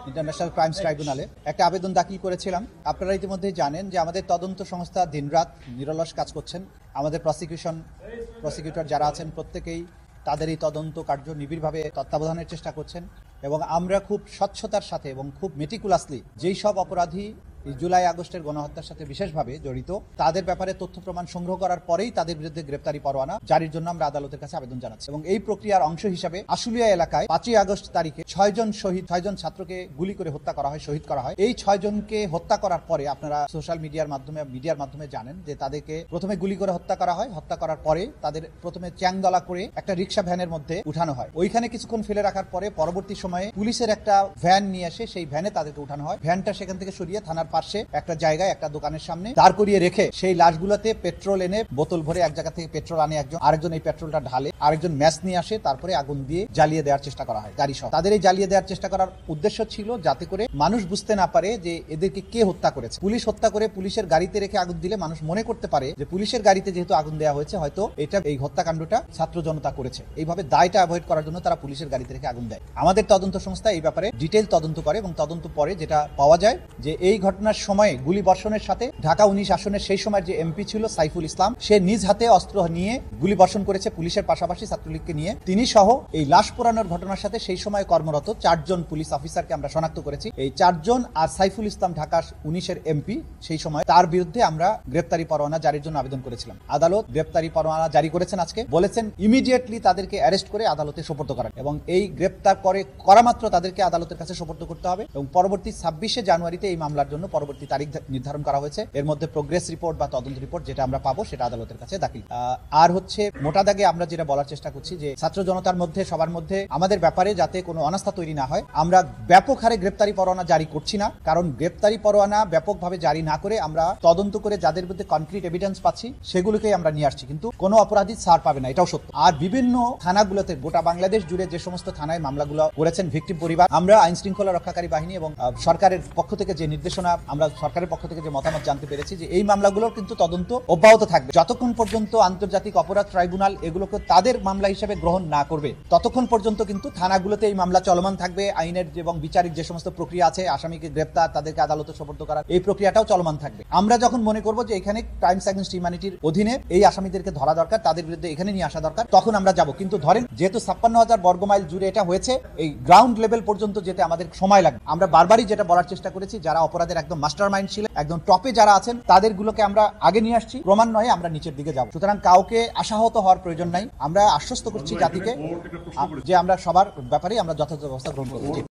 International crimes ট্রাইব্যুনালে একটা আবেদন দাখিল করেছিলাম। আপনারা ইতিমধ্যেই জানেন যে আমাদের তদন্ত সংস্থা দিনরাত নিরলস কাজ করছেন। আমাদের প্রসিকিউটর যারা আছেন প্রত্যেকেই তাদের এই তদন্ত কার্য নিবিড়ভাবে তত্ত্বাবধানের চেষ্টা করছেন এবং আমরা খুব স্বচ্ছতার সাথে এবং খুব মেটিকুলাসলি যেই সব অপরাধী এই জুলাই আগস্টের গণহত্যার সাথে বিশেষভাবে জড়িত তাদের ব্যাপারে তথ্য প্রমাণ সংগ্রহ করার পরেই তাদের বিরুদ্ধে গ্রেপ্তারি পরোয়ানা জারির জন্য আমরা আদালতের কাছে আবেদন জানাচ্ছি। এবং এই প্রক্রিয়ার অংশ হিসাবে আশুলিয়া এলাকায় 5ই আগস্ট তারিখে 6জন ছাত্রকে গুলি করে হত্যা করা হয়, শহীদ করা হয়। এই 6 জনকে হত্যা করার পরে আপনারা সোশ্যাল মিডিয়ার মাধ্যমে জানেন যে তাদেরকে প্রথমে গুলি করে হত্যা করা হয়। হত্যা করার পরে তাদের প্রথমে চ্যাংদলা করে একটা রিক্সা ভ্যানের মধ্যে উঠানো হয়। ওইখানে কিছুক্ষণ ফেলে রাখার পরে পরবর্তী সময়ে পুলিশের একটা ভ্যান নিয়ে আসে, সেই ভ্যানে তাদেরকে উঠানো হয়। ভ্যানটা সেখান থেকে সরিয়ে থানার পাশে একটা জায়গায় একটা দোকানের সামনে দাঁড় করিয়ে রেখে সেই লাশগুলোতে পেট্রোল এনে বোতল ভরে এক জায়গা থেকে পেট্রোল আনে একজন, আরেকজন এই পেট্রোলটা ঢালে, আরেকজন ম্যাচ নিয়ে আসে, তারপরে আগুন দিয়ে জ্বালিয়ে দেওয়ার চেষ্টা করা হয় গাড়ি সহ। তাদের এই জ্বালিয়ে দেওয়ার চেষ্টা করার উদ্দেশ্য ছিল যাতে করে মানুষ বুঝতে না পারে যে এদেরকে কে হত্যা করেছে। পুলিশ হত্যা করে পুলিশের গাড়িতে রেখে আগুন দিলে মানুষ মনে করতে পারে যে পুলিশের গাড়িতে যেহেতু আগুন দেওয়া হয়েছে হয়তো এই হত্যাকাণ্ডটা ছাত্র জনতা করেছে। এইভাবে দায়টা অ্যাভয়েড করার জন্য তারা পুলিশের গাড়িতে রেখে আগুন দেয়। আমাদের তদন্ত সংস্থা এই ব্যাপারে ডিটেইল তদন্ত করে এবং তদন্ত পরে যেটা পাওয়া যায় যে এই ঘটনার সময়ে গুলি বর্ষণের সাথে ঢাকা 19 আসনের সেই সময় যে এমপি ছিল সাইফুল ইসলাম, সে নিজ হাতে অস্ত্র নিয়ে গুলি বর্ষণ করেছে পুলিশের পাশাপাশি ছাত্রলীগকে নিয়ে। তিনি সহ এই লাশ পোড়ানোর ঘটনার সাথে সেই সময় কর্মরত 4 জন পুলিশ অফিসারকে আমরা শনাক্ত করেছি। এই 4 জন আর সাইফুল ইসলাম ঢাকা 19-এর এমপি সেই সময়, তার বিরুদ্ধে আমরা গ্রেপ্তারি পরোয়ানা জারির জন্য আবেদন করেছিলাম। আদালত গ্রেপ্তারি পরোয়ানা জারি করেছেন আজকে, বলেছেন ইমিডিয়েটলি তাদেরকে অ্যারেস্ট করে আদালতে সোপর্দ করেন এবং এই গ্রেপ্তার করা মাত্র তাদেরকে আদালতের কাছে সোপর্দ করতে হবে এবং পরবর্তী 26শে জানুয়ারিতে এই মামলার জন্য পরবর্তী তারিখ নির্ধারণ করা হয়েছে। এর মধ্যে প্রোগ্রেস রিপোর্ট বা তদন্ত রিপোর্ট যেটা আমরা পাবো সেটা আদালতের কাছে দাখিল। আর হচ্ছে মোটা দাগে আমরা যেটা বলার চেষ্টা করছি যে ছাত্র জনতার মধ্যে সবার মধ্যে আমাদের ব্যাপারে যাতে কোনো অনাস্থা তৈরি না হয়, আমরা ব্যাপক হারে গ্রেপ্তারি পরোয়ানা জারি করছি না। কারণ গ্রেপ্তারি পরোয়ানা ব্যাপকভাবে জারি না করে আমরা তদন্ত করে যাদের বিরুদ্ধে কনক্রিট এভিডেন্স পাচ্ছি সেগুলোকেই আমরা নিয়ে আসছি, কিন্তু কোনো অপরাধী ছাড় পাবে না, এটাও সত্য। আর বিভিন্ন থানাগুলোতে গোটা বাংলাদেশ জুড়ে যে সমস্ত থানায় মামলাগুলো করেছেন ভিকটিম পরিবার, আমরা আইন শৃঙ্খলা রক্ষাকারী বাহিনী এবং সরকারের পক্ষ থেকে যে নির্দেশনা, আমরা সরকারের পক্ষ থেকে যে মতামত জানতে পেরেছি যে এই মামলাগুলোর কিন্তু তদন্ত অব্যাহত থাকবে যতক্ষণ পর্যন্ত আন্তর্জাতিক অপরাধ ট্রাইব্যুনাল এগুলোকে তাদের মামলা হিসেবে গ্রহণ না করবে, ততক্ষণ পর্যন্ত কিন্তু থানাগুলোতে এই মামলা চলমান থাকবে। আইনের এবং বিচারিক যে সমস্ত প্রক্রিয়া আছে, আসামিকে গ্রেপ্তার, তাদেরকে আদালতে সোপর্দ করার এই প্রক্রিয়াটাও চলমান থাকবে। আমরা যখন মনে করব যে এখানে ক্রাইমস এগেইনস্ট হিউম্যানিটির অধীনে এই আসামিদেরকে ধরা দরকার, তাদের বিরুদ্ধে এখানে নিয়ে আসা দরকার, তখন আমরা যাব। কিন্তু ধরেন যেহেতু 56,000 বর্গমাইল জুড়ে এটা হয়েছে, এই গ্রাউন্ড লেভেল পর্যন্ত যেতে আমাদের সময় লাগবে। আমরা বারবারই যেটা বলার চেষ্টা করেছি, যারা অপরাধের একদম মাস্টার মাইন্ড ছিল, একদম টপে যারা আছেন, তাদেরগুলোকে আমরা আগে নিয়ে আসছি, ক্রমান্বয়ে আমরা নিচের দিকে যাব। সুতরাং কাউকে আশাহত হওয়ার প্রয়োজন নাই। আমরা আশ্বস্ত করছি জাতিকে যে আমরা সবার ব্যাপারে আমরা যথাযথ ব্যবস্থা গ্রহণ করব।